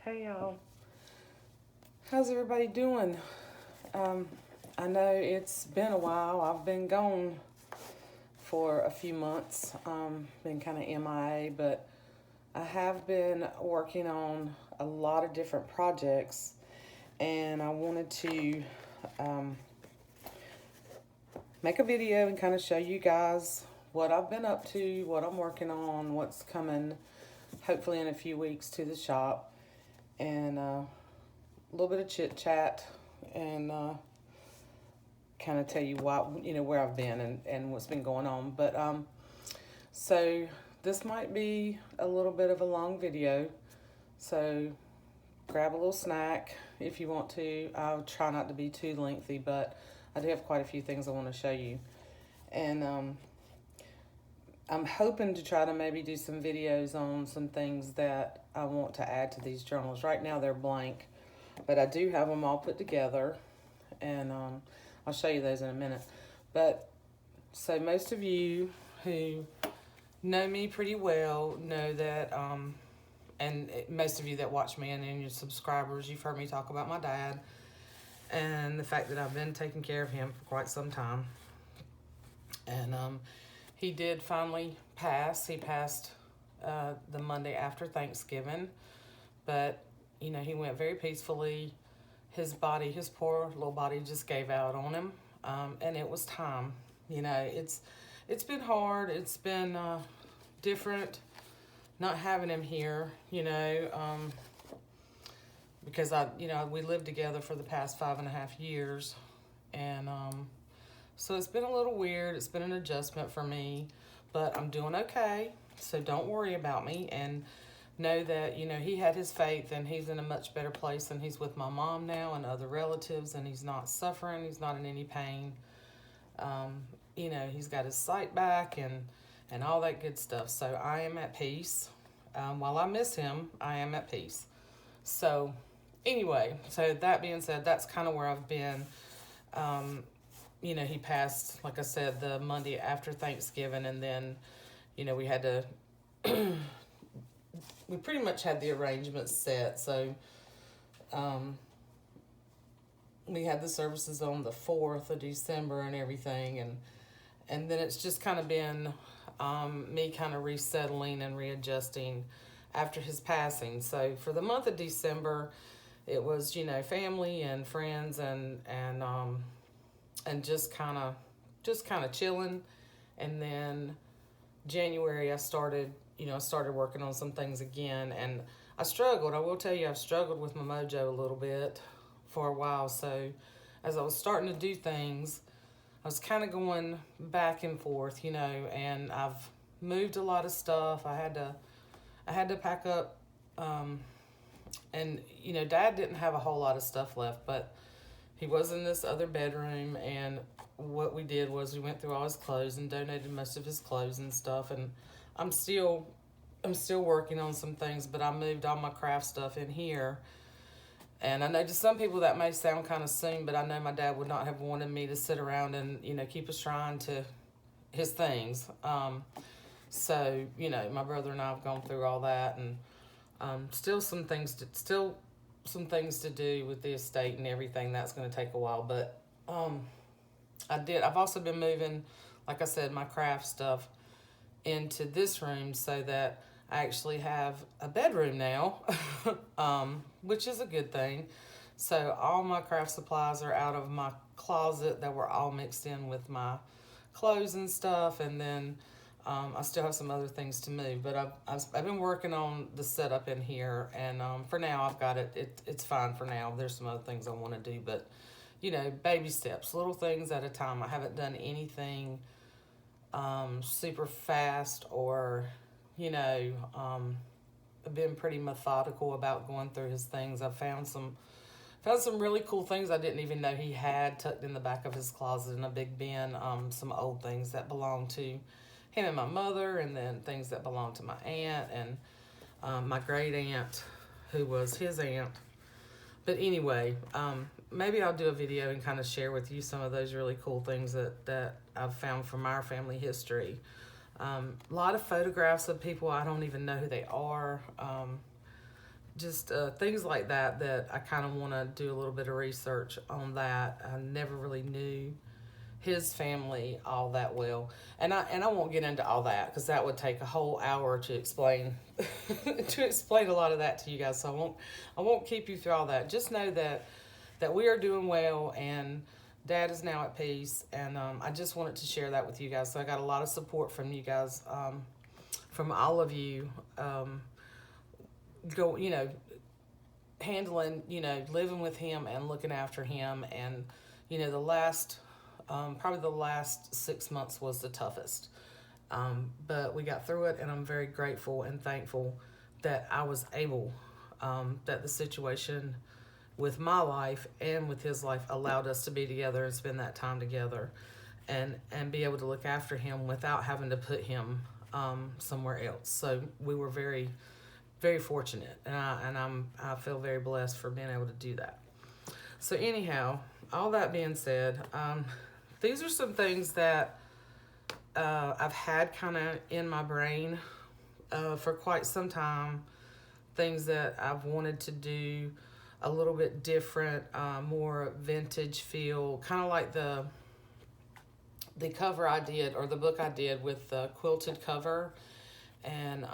Hey y'all, how's everybody doing? I know it's been a while. I've been gone for a few months, been kind of MIA, but I have been working on a lot of different projects, and I wanted to make a video and kind of show you guys what I've been up to, what I'm working on, what's coming hopefully in a few weeks to the shop, and a little bit of chit chat, and kind of tell you where I've been and what's been going on. But so this might be a little bit of a long video, so grab a little snack if you want to. I'll try not to be too lengthy, but I do have quite a few things I want to show you. And I'm hoping to try to maybe do some videos on some things that I want to add to these journals. Right now they're blank, but I do have them all put together, and I'll show you those in a minute. But so most of you who know me pretty well know that, and most of you that watch me and your subscribers, you've heard me talk about my dad and the fact that I've been taking care of him for quite some time. And he did finally pass. He passed the Monday after Thanksgiving, but he went very peacefully. His poor little body just gave out on him, and it was time. It's been hard. It's been different not having him here, because we lived together for the past 5.5 years, and so it's been a little weird. It's been an adjustment for me, but I'm doing okay. So don't worry about me, and know that, he had his faith, and he's in a much better place, and he's with my mom now and other relatives, and he's not suffering. He's not in any pain. He's got his sight back and all that good stuff. So I am at peace. While I miss him, I am at peace. So anyway, so that being said, that's kind of where I've been. He passed, like I said, the Monday after Thanksgiving, and then, we had to, we pretty much had the arrangements set. So, we had the services on the 4th of December and everything, and then it's just kind of been me kind of resettling and readjusting after his passing. So for the month of December, it was, family and friends and just kind of chilling. And then January I started working on some things again, and I struggled. I will tell you, I've struggled with my mojo a little bit for a while. So as I was starting to do things, I was kind of going back and forth, and I've moved a lot of stuff. I had to pack up, and Dad didn't have a whole lot of stuff left, but he was in this other bedroom, and what we did was we went through all his clothes and donated most of his clothes and stuff. And I'm still working on some things, but I moved all my craft stuff in here. And I know to some people that may sound kind of soon, but I know my dad would not have wanted me to sit around and, keep a shrine to his things. So, my brother and I have gone through all that, and still some things to do with the estate and everything. That's going to take a while, but I've also been moving, like I said, my craft stuff into this room so that I actually have a bedroom now, which is a good thing. So all my craft supplies are out of my closet that were all mixed in with my clothes and stuff, and then I still have some other things to move. But I've been working on the setup in here, and for now I've got it. It's fine for now. There's some other things I want to do, but baby steps, little things at a time. I haven't done anything super fast, or I've been pretty methodical about going through his things. I've found some really cool things I didn't even know he had tucked in the back of his closet in a big bin. Some old things that belong to him and my mother, and then things that belong to my aunt and my great aunt, who was his aunt. But anyway, maybe I'll do a video and kind of share with you some of those really cool things that I've found from our family history. A lot of photographs of people I don't even know who they are. just things like that I kind of want to do a little bit of research on that. I never really knew his family all that well, and I won't get into all that because that would take a whole hour to explain to explain a lot of that to you guys. So I won't keep you through all that. Just know that we are doing well, and Dad is now at peace, and I just wanted to share that with you guys. So I got a lot of support from you guys, from all of you, handling, living with him and looking after him, and the last. Probably the last 6 months was the toughest. But we got through it, and I'm very grateful and thankful that I was able, that the situation with my life and with his life allowed us to be together and spend that time together, and be able to look after him without having to put him somewhere else. So we were very, very fortunate, and I feel very blessed for being able to do that. So anyhow, all that being said, these are some things that I've had kind of in my brain for quite some time. Things that I've wanted to do a little bit different, more vintage feel, kind of like the cover I did, or the book I did with the quilted cover, and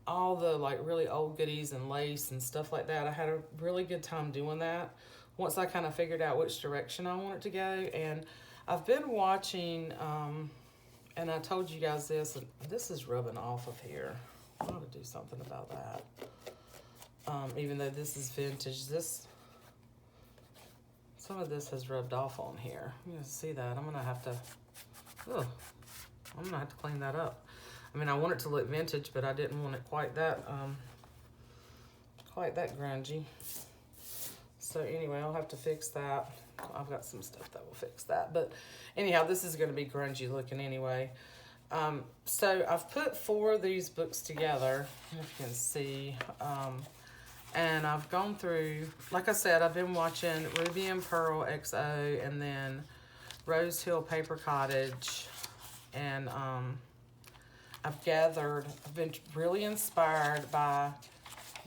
all the like really old goodies and lace and stuff like that. I had a really good time doing that once I kind of figured out which direction I wanted to go. And I've been watching, and I told you guys this, and this is rubbing off of here. I ought to do something about that. Even though this is vintage, some of this has rubbed off on here. You can see that. I'm gonna have to clean that up. I mean, I want it to look vintage, but I didn't want it quite that grungy. So anyway, I'll have to fix that. I've got some stuff that will fix that. But anyhow, this is going to be grungy looking anyway. So I've put 4 of these books together, if you can see. And I've gone through, like I said, I've been watching Ruby&PearlXO, and then Rosehill Paper Cottage. And I've been really inspired by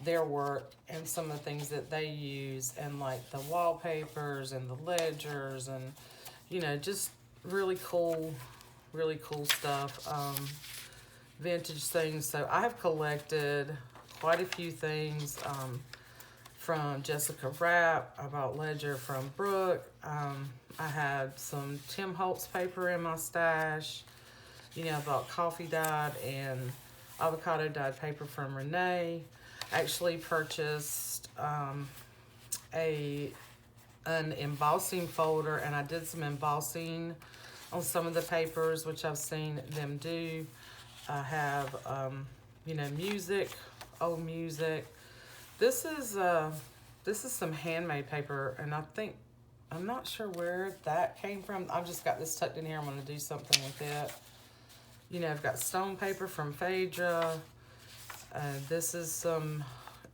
their work and some of the things that they use, and like the wallpapers and the ledgers, and just really cool stuff, vintage things. So I have collected quite a few things from Jessica Rapp. I bought ledger from Brooke. I had some Tim Holtz paper in my stash. I bought coffee dyed and avocado dyed paper from Renee. Actually purchased an embossing folder, and I did some embossing on some of the papers, which I've seen them do. I have music, old music. This is some handmade paper, and I'm not sure where that came from. I've just got this tucked in here. I'm going to do something with it. I've got stone paper from Faydra. This is some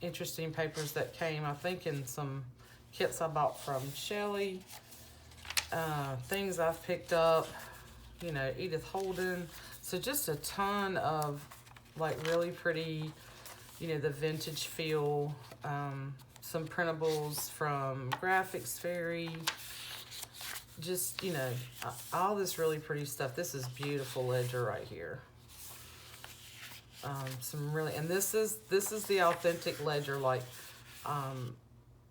interesting papers that came, I think, in some kits I bought from Shelley. Things I've picked up, Edith Holden. So just a ton of like really pretty, the vintage feel. Some printables from Graphics Fairy. Just, all this really pretty stuff. This is beautiful ledger right here. Some really, and this is the authentic ledger. Like,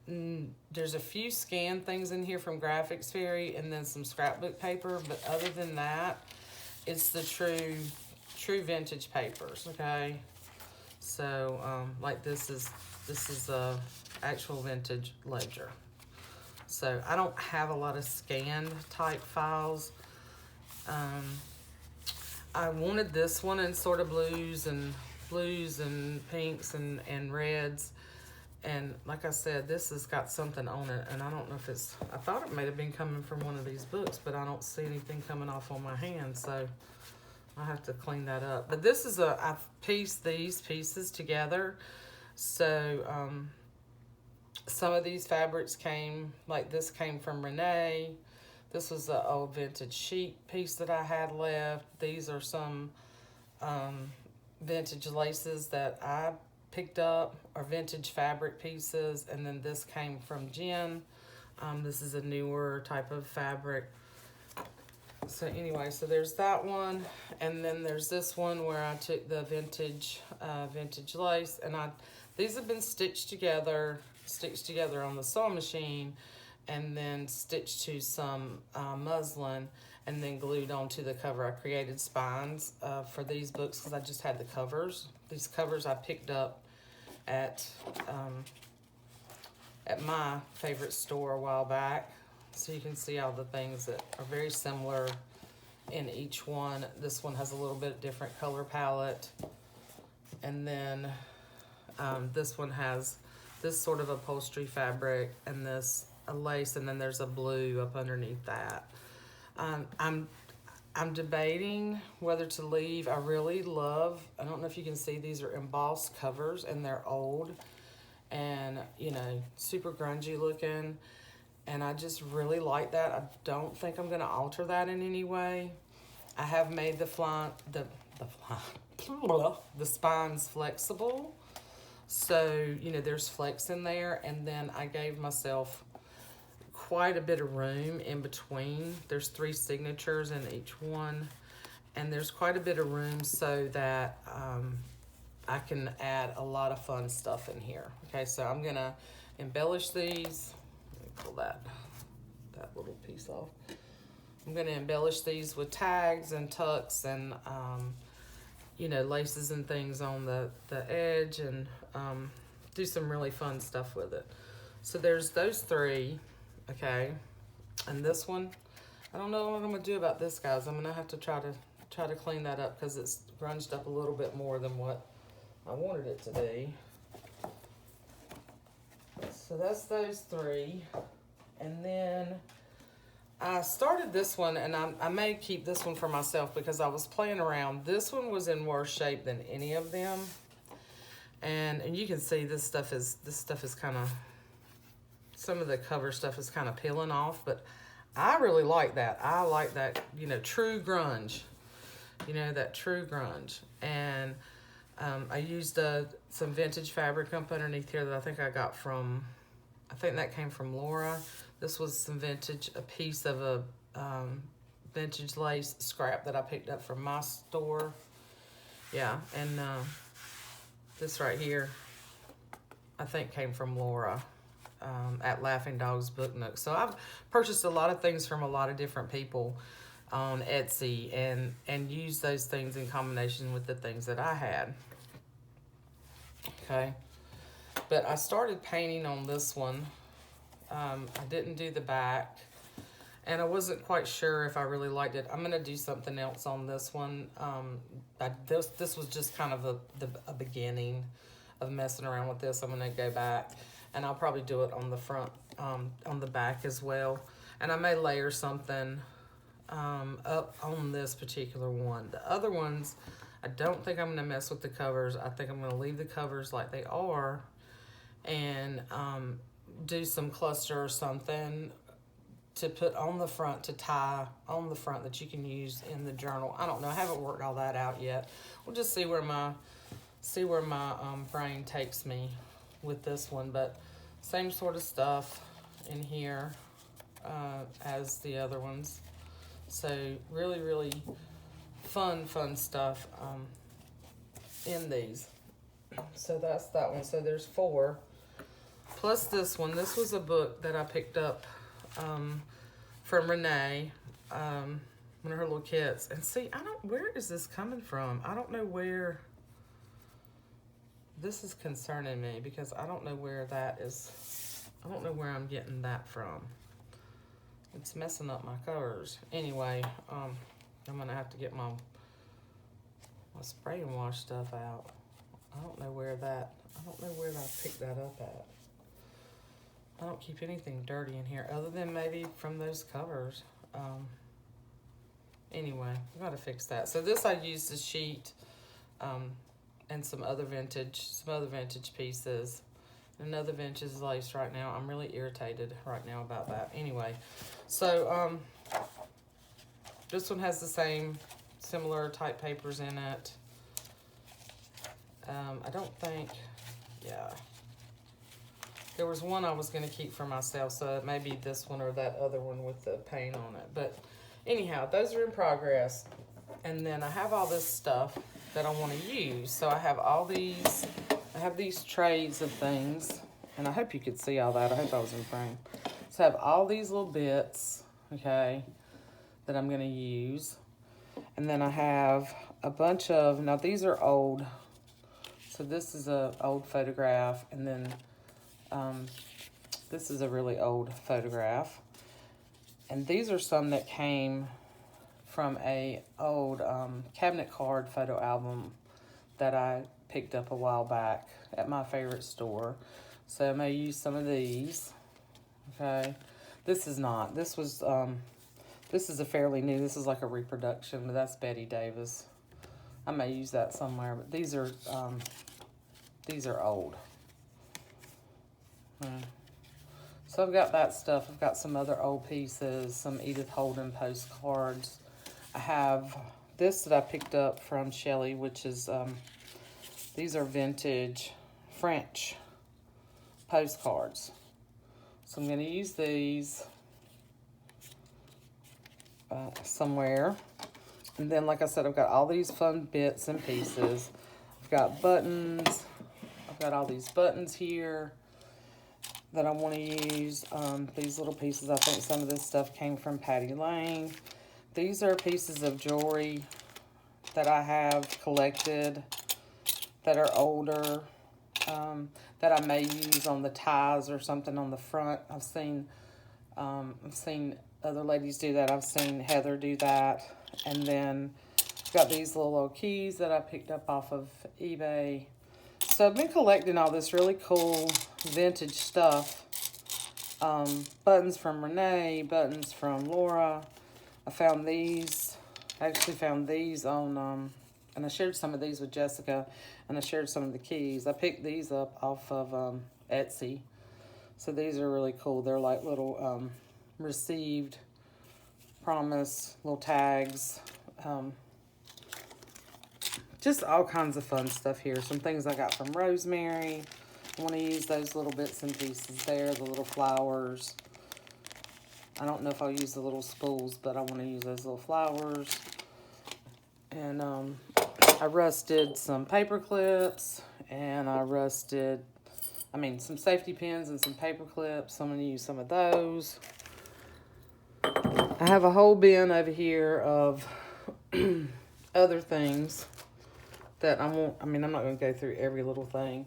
there's a few scanned things in here from Graphics Fairy, and then some scrapbook paper. But other than that, it's the true vintage papers. Okay, so like this is a actual vintage ledger. So I don't have a lot of scanned type files. I wanted this one in sort of blues and pinks and reds. And like I said, this has got something on it, and I don't know if I thought it might have been coming from one of these books, but I don't see anything coming off on my hand, so I'll have to clean that up. But this is I've pieced these pieces together. So some of these fabrics came from Renee. This was an old vintage sheet piece that I had left. These are some vintage laces that I picked up are vintage fabric pieces, and then this came from Jen. This is a newer type of fabric. So anyway, so there's that one, and then there's this one where I took the vintage lace, and these have been stitched together on the sewing machine, and then stitched to some muslin, and then glued onto the cover. I created spines for these books because I just had the covers. These covers I picked up at my favorite store a while back. So you can see all the things that are very similar in each one. This one has a little bit different color palette. And then this one has this sort of upholstery fabric and this a lace, and then there's a blue up underneath that. I'm debating whether to leave. I really love, I don't know if you can see, these are embossed covers and they're old and, you know, super grungy looking. And I just really like that. I don't think I'm gonna alter that in any way. I have made the spines flexible. So, you know, there's flex in there, and then I gave myself quite a bit of room in between. There's 3 signatures in each one, and there's quite a bit of room so that I can add a lot of fun stuff in here. Okay, so I'm gonna embellish these. Pull that little piece off. I'm going to embellish these with tags and tucks and, you know, laces and things on the edge, and do some really fun stuff with it. So there's those 3, okay? And this one, I don't know what I'm going to do about this, guys. I'm going to have to try to clean that up because it's grunged up a little bit more than what I wanted it to be. So that's those 3. And then I started this one, and I may keep this one for myself because I was playing around. This one was in worse shape than any of them. And you can see this stuff is kind of, some of the cover stuff is kind of peeling off, but I really like that. I like that, you know, true grunge. You know, that true grunge. And I used some vintage fabric up underneath here that I think I got from, I think that came from Laura. This was some vintage, a piece of a vintage lace scrap that I picked up from my store. Yeah, and this right here, I think came from Laura at Laughing Dog's Book Nook. So I've purchased a lot of things from a lot of different people on Etsy and used those things in combination with the things that I had. Okay, but I started painting on this one. I didn't do the back, and I wasn't quite sure if I really liked it. I'm gonna do something else on this one. This was just kind of a beginning of messing around with this. I'm gonna go back, and I'll probably do it on the front, on the back as well. And I may layer something up on this particular one. The other ones, I don't think I'm gonna mess with the covers. I think I'm gonna leave the covers like they are, and do some cluster or something to put on the front, to tie on the front that you can use in the journal. I don't know. I haven't worked all that out yet. We'll just see where my brain takes me with this one. But same sort of stuff in here as the other ones. So really, really fun stuff in these. So that's that one. So there's 4. Plus this one. This was a book that I picked up from Renee, one of her little kits. And see, where is this coming from? I don't know where. This is concerning me because I don't know where that is. I don't know where I'm getting that from. It's messing up my covers. Anyway, I'm gonna have to get my spray and wash stuff out. I don't know where I picked that up at. I don't keep anything dirty in here other than maybe from those covers. Anyway, I've got to fix that. So this I used a sheet and some other vintage pieces. Another vintage lace right now. I'm really irritated right now about that. Anyway, so this one has the same similar type papers in it. I don't think, yeah. There was one I was going to keep for myself, so it may be this one or that other one with the paint on it. But anyhow, those are in progress. And then I have all this stuff that I want to use. So I have all these, I have these trays of things. And I hope you could see all that. I hope I was in frame. So I have all these little bits, okay, that I'm going to use. And then I have a bunch of, now these are old. So this is an old photograph. And then this is a really old photograph. And these are some that came from a old cabinet card photo album that I picked up a while back at my favorite store. So I may use some of these. Okay. This is not. This was, this is a fairly new, this is like a reproduction, but that's Betty Davis. I may use that somewhere, but these are old. So I've got that stuff. I've got some other old pieces, some Edith Holden postcards. I have this that I picked up from Shelley, which is, these are vintage French postcards. So I'm going to use these somewhere. And then, like I said, I've got all these fun bits and pieces. I've got buttons. I've got all these buttons here that I want to use. These little pieces, I think some of this stuff came from Patty Lane. These are pieces of jewelry that I have collected that are older, that I may use on the ties or something on the front. I've seen other ladies do that. I've seen Heather do that. And then I've got these little keys that I picked up off of eBay. So I've been collecting all this really cool vintage stuff. Buttons from Renee, buttons from Laura. I found these. I actually found these on, and I shared some of these with Jessica, and I shared some of the keys. I picked these up off of Etsy. So these are really cool. They're like little received, promise, little tags. Just all kinds of fun stuff here. Some things I got from Rosemary. I want to use those little bits and pieces there, the little flowers. I don't know if I'll use the little spools, but I want to use those little flowers. And I rusted some paper clips, and I rusted, some safety pins and some paper clips. So I'm going to use some of those. I have a whole bin over here of other things that I won't, I'm not going to go through every little thing.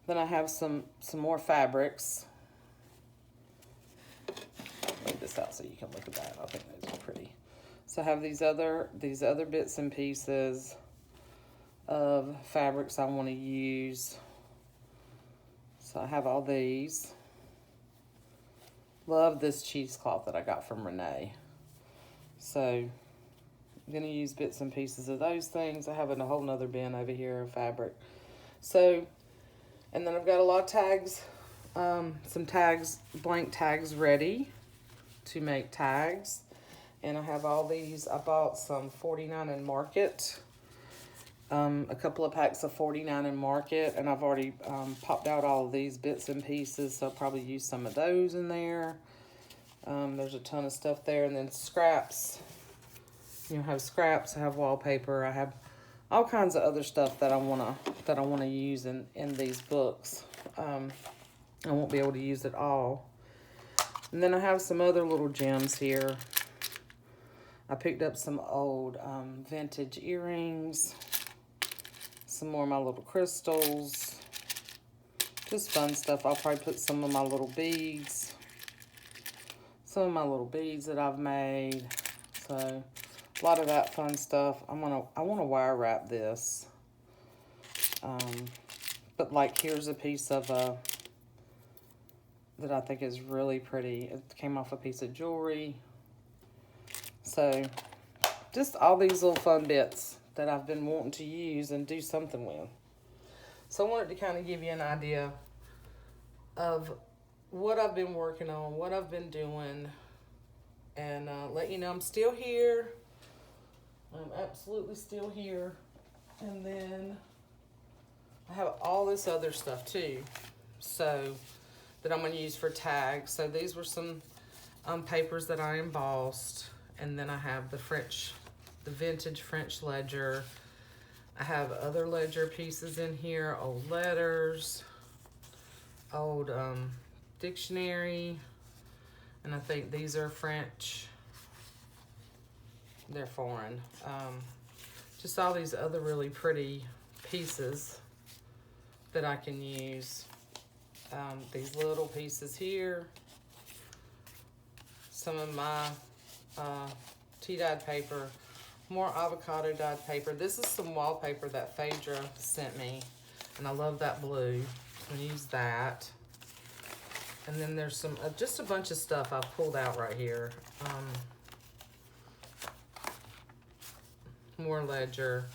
Then I have some more fabrics. Lay this out so you can look at that. I think those are pretty. So I have these other bits and pieces of fabrics I want to use. So I have all these. Love this cheesecloth that I got from Renee. So I'm going to use bits and pieces of those things. I have a whole nother bin over here of fabric. So, and then I've got a lot of tags, some tags, blank tags ready to make tags. And I have all these. I bought some 49 in Market, a couple of packs of 49 in Market, and I've already popped out all of these bits and pieces, so I'll probably use some of those in there. There's a ton of stuff there, and then scraps. I have scraps, I have wallpaper, I have all kinds of other stuff that I wanna use in these books. I won't be able to use it all. And then I have some other little gems here. I picked up some old vintage earrings, some more of my little crystals, just fun stuff. I'll probably put some of my little beads, that I've made. So a lot of that fun stuff. I want to wire wrap this. But like here's a piece of that I think is really pretty. It came off a piece of jewelry. So just all these little fun bits that I've been wanting to use and do something with. So I wanted to kind of give you an idea of what I've been working on, what I've been doing, and let you know I'm still here. I'm absolutely still here. And then I have all this other stuff too, so that I'm gonna use for tags. So these were some papers that I embossed, and then I have the vintage French ledger. I have other ledger pieces in here, old letters, old dictionary, and I think these are French. They're foreign. Just all these other really pretty pieces that I can use. These little pieces here. Some of my tea dyed paper. More avocado dyed paper. This is some wallpaper that Faydra sent me. And I love that blue. I'm gonna use that. And then there's some, just a bunch of stuff I've pulled out right here. More ledger.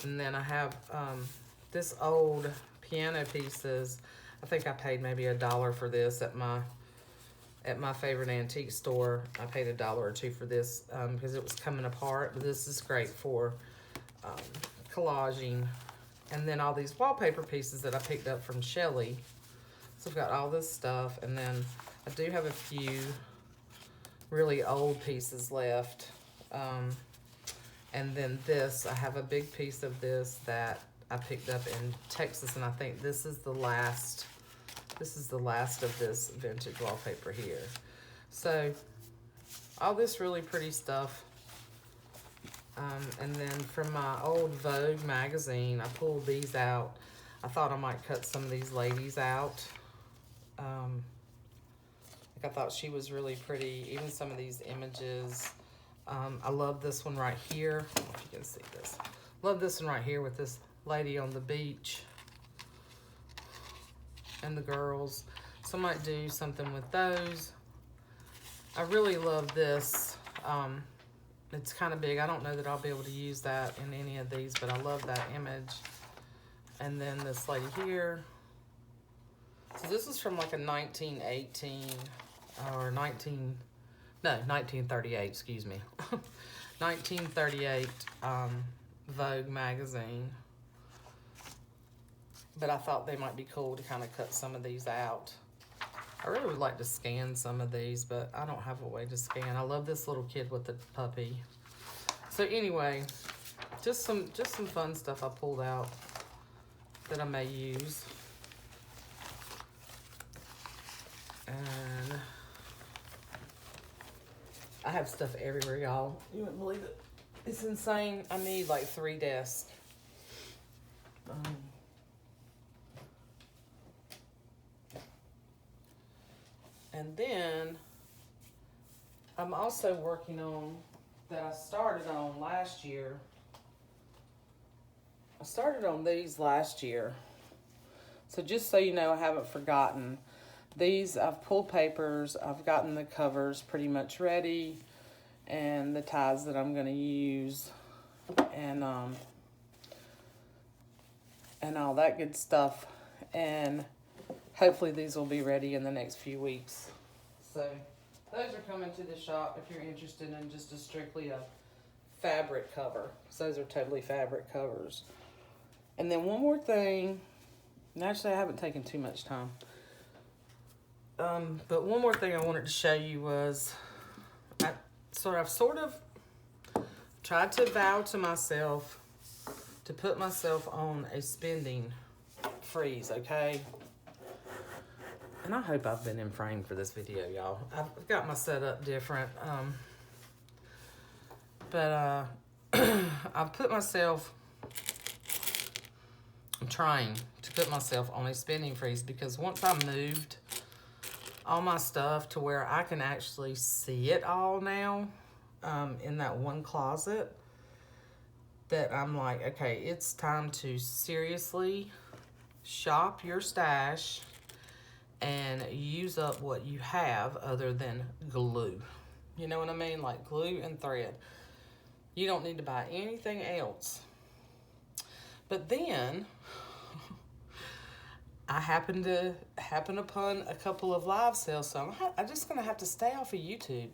And then I have this old piano pieces. I think I paid maybe $1 for this at my favorite antique store. I paid $1 or $2 for this because it was coming apart. But this is great for collaging. And then all these wallpaper pieces that I picked up from Shelley. So I've got all this stuff, and then I do have a few really old pieces left. And then this, I have a big piece of this that I picked up in Texas, and I think this is the last of this vintage wallpaper here. So all this really pretty stuff. And then from my old Vogue magazine, I pulled these out. I thought I might cut some of these ladies out. I thought she was really pretty. Even some of these images. I love this one right here. I don't know if you can see this. Love this one right here with this lady on the beach and the girls. So I might do something with those. I really love this. It's kind of big. I don't know that I'll be able to use that in any of these, but I love that image. And then this lady here. So this is from like a 1918 or 1938, excuse me. 1938 Vogue magazine. But I thought they might be cool to kind of cut some of these out. I really would like to scan some of these, but I don't have a way to scan. I love this little kid with the puppy. So anyway, just some fun stuff I pulled out that I may use. And I have stuff everywhere, y'all. You wouldn't believe it. It's insane. I need like 3 desks. And then I'm also working on, that I started on last year. I started on these last year. So just so you know, I haven't forgotten. These, I've pulled papers. I've gotten the covers pretty much ready. And the ties that I'm going to use. And all that good stuff. And hopefully these will be ready in the next few weeks. So those are coming to the shop if you're interested in just strictly a fabric cover. So those are totally fabric covers. And then one more thing. And actually I haven't taken too much time. But one more thing I wanted to show you was I've sort of tried to vow to myself to put myself on a spending freeze, okay? And I hope I've been in frame for this video, y'all. I've got my setup different. But I've put myself, I'm trying to put myself on a spending freeze because once I moved all my stuff to where I can actually see it all now in that one closet, that I'm like, okay, it's time to seriously shop your stash and use up what you have other than glue. You know what I mean? Like glue and thread. You don't need to buy anything else. But then I happen upon a couple of live sales, so I'm just gonna have to stay off of YouTube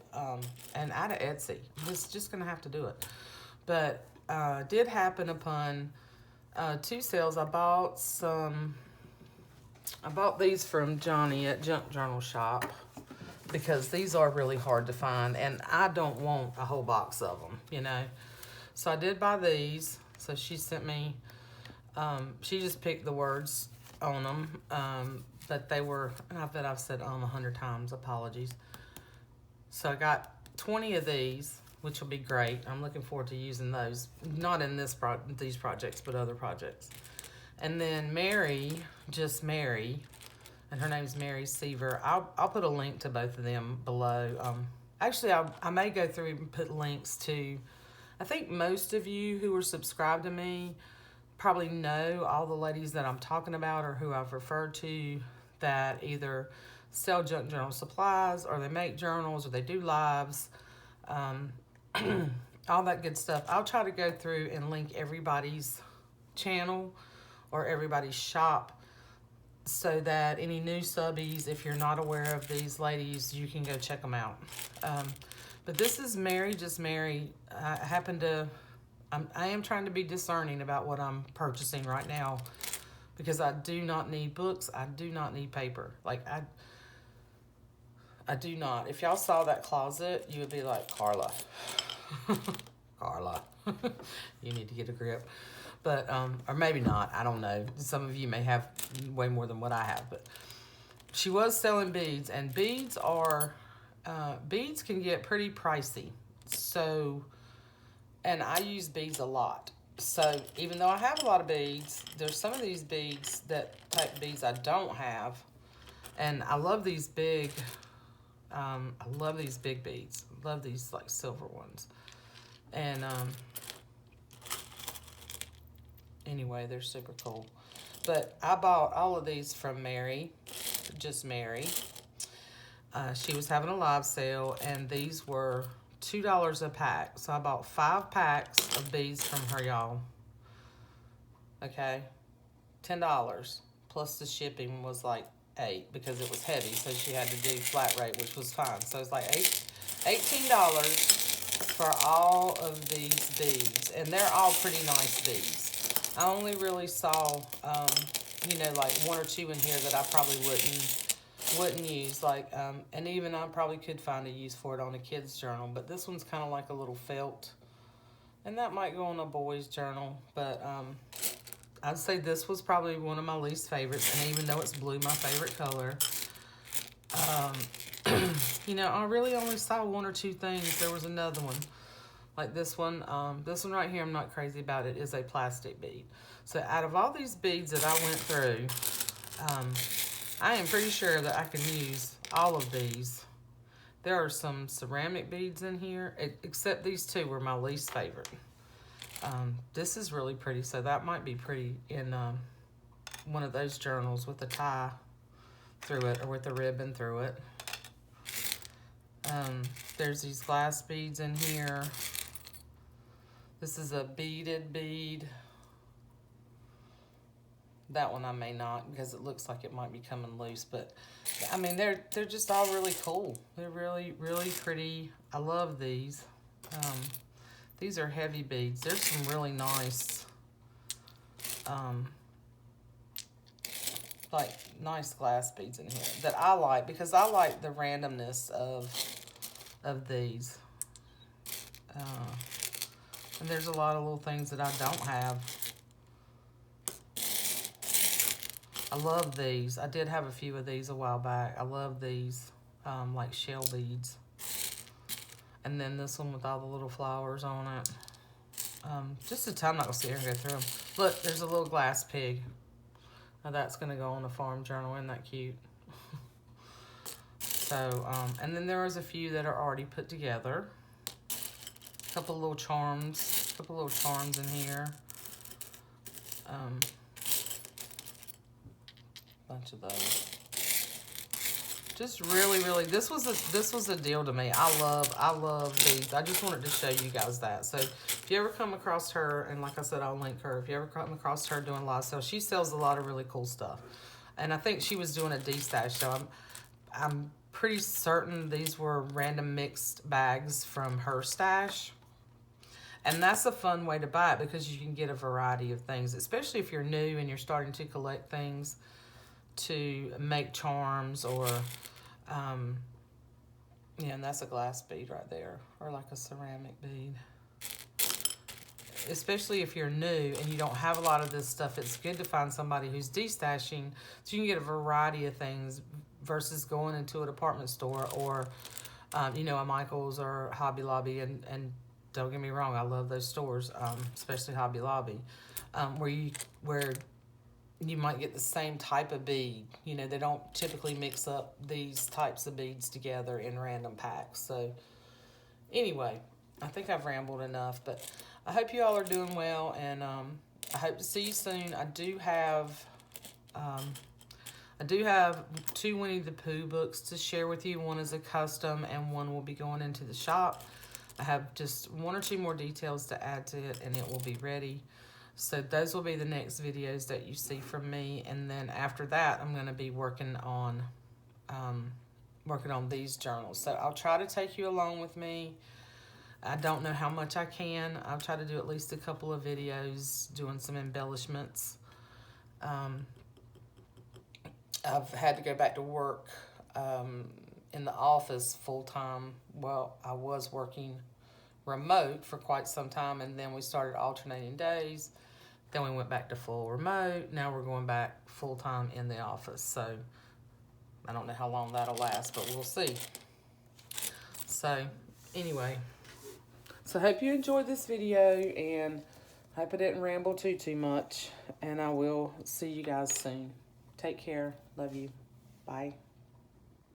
and out of Etsy. I'm just gonna have to do it. But did happen upon Two sales. I bought these from Johni at Junk Journal Shop because these are really hard to find, and I don't want a whole box of them, you know. So I did buy these. So she sent me, she just picked the words on them, but they were, I bet I've said 100 times, apologies. So I got 20 of these, which will be great. I'm looking forward to using those, not in these projects, but other projects. And then Mary, just Mary, and her name's Mary Seaver. I'll put a link to both of them below. Actually, I may go through and put links to, I think most of you who are subscribed to me probably know all the ladies that I'm talking about or who I've referred to that either sell junk journal supplies or they make journals or they do lives, all that good stuff. I'll try to go through and link everybody's channel or everybody's shop so that any new subbies, if you're not aware of these ladies, you can go check them out. But this is Mary, just Mary. I am trying to be discerning about what I'm purchasing right now because I do not need books. I do not need paper. Like, I do not. If y'all saw that closet, you would be like, Carla. Carla. You need to get a grip. But, or maybe not. I don't know. Some of you may have way more than what I have. But she was selling beads. And beads are, beads can get pretty pricey. So, and I use beads a lot. So, even though I have a lot of beads, there's some of these beads, type beads I don't have. And I love these big, I love these big beads. I love these, like, silver ones. And, anyway, they're super cool. But I bought all of these from Mary, just Mary. She was having a live sale, and these were $2 a pack. So I bought 5 packs of beads from her, y'all. Okay? $10. Plus the shipping was like $8 because it was heavy, so she had to do flat rate, which was fine. So it's like $18 for all of these beads. And they're all pretty nice beads. I only really saw, you know, like 1 or 2 in here that I probably wouldn't use. Like, and even I probably could find a use for it on a kid's journal. But this one's kind of like a little felt. And that might go on a boy's journal. But I'd say this was probably one of my least favorites. And even though it's blue, my favorite color. You know, I really only saw 1 or 2 things. There was another one. Like this one right here, I'm not crazy about it, is a plastic bead. So out of all these beads that I went through, I am pretty sure that I can use all of these. There are some ceramic beads in here, except these 2 were my least favorite. This is really pretty, so that might be pretty in one of those journals with a tie through it or with a ribbon through it. There's these glass beads in here. This is a beaded bead. That one I may not because it looks like it might be coming loose. But, I mean, they're just all really cool. They're really, really pretty. I love these. These are heavy beads. There's some really nice, like, nice glass beads in here that I like because I like the randomness of these. And there's a lot of little things that I don't have. I love these. I did have a few of these a while back. I love these, like shell beads. And then this one with all the little flowers on it. Just a ton. I'm not going to sit here and go through them. Look, there's a little glass pig. Now that's going to go on a farm journal. Isn't that cute? So, and then there was a few that are already put together. A couple little charms in here. Bunch of those. Just really, really, this was a deal to me. I love these. I just wanted to show you guys that. So if you ever come across her, and like I said, I'll link her. If you ever come across her doing live sales, she sells a lot of really cool stuff. And I think she was doing a D-stash, so I'm pretty certain these were random mixed bags from her stash. And that's a fun way to buy it because you can get a variety of things, especially if you're new and you're starting to collect things to make charms or, yeah, and that's a glass bead right there, or like a ceramic bead. Especially if you're new and you don't have a lot of this stuff, it's good to find somebody who's destashing so you can get a variety of things versus going into a department store or, you know, a Michael's or Hobby Lobby. And don't get me wrong, I love those stores, especially Hobby Lobby, where you might get the same type of bead. You know, they don't typically mix up these types of beads together in random packs. So anyway, I think I've rambled enough, but I hope you all are doing well, and I hope to see you soon. I do have 2 Winnie the Pooh books to share with you. One is a custom, and one will be going into the shop. I have just 1 or 2 more details to add to it, and it will be ready. So those will be the next videos that you see from me, and then after that, I'm going to be working on these journals. So I'll try to take you along with me. I don't know how much I can. I'll try to do at least a couple of videos doing some embellishments. I've had to go back to work in the office full-time. Well, I was working remote for quite some time, and then we started alternating days. Then we went back to full remote. Now we're going back full-time in the office. So I don't know how long that'll last, but we'll see. So anyway, so I hope you enjoyed this video, and hope I didn't ramble too much, and I will see you guys soon. Take care. Love you. Bye.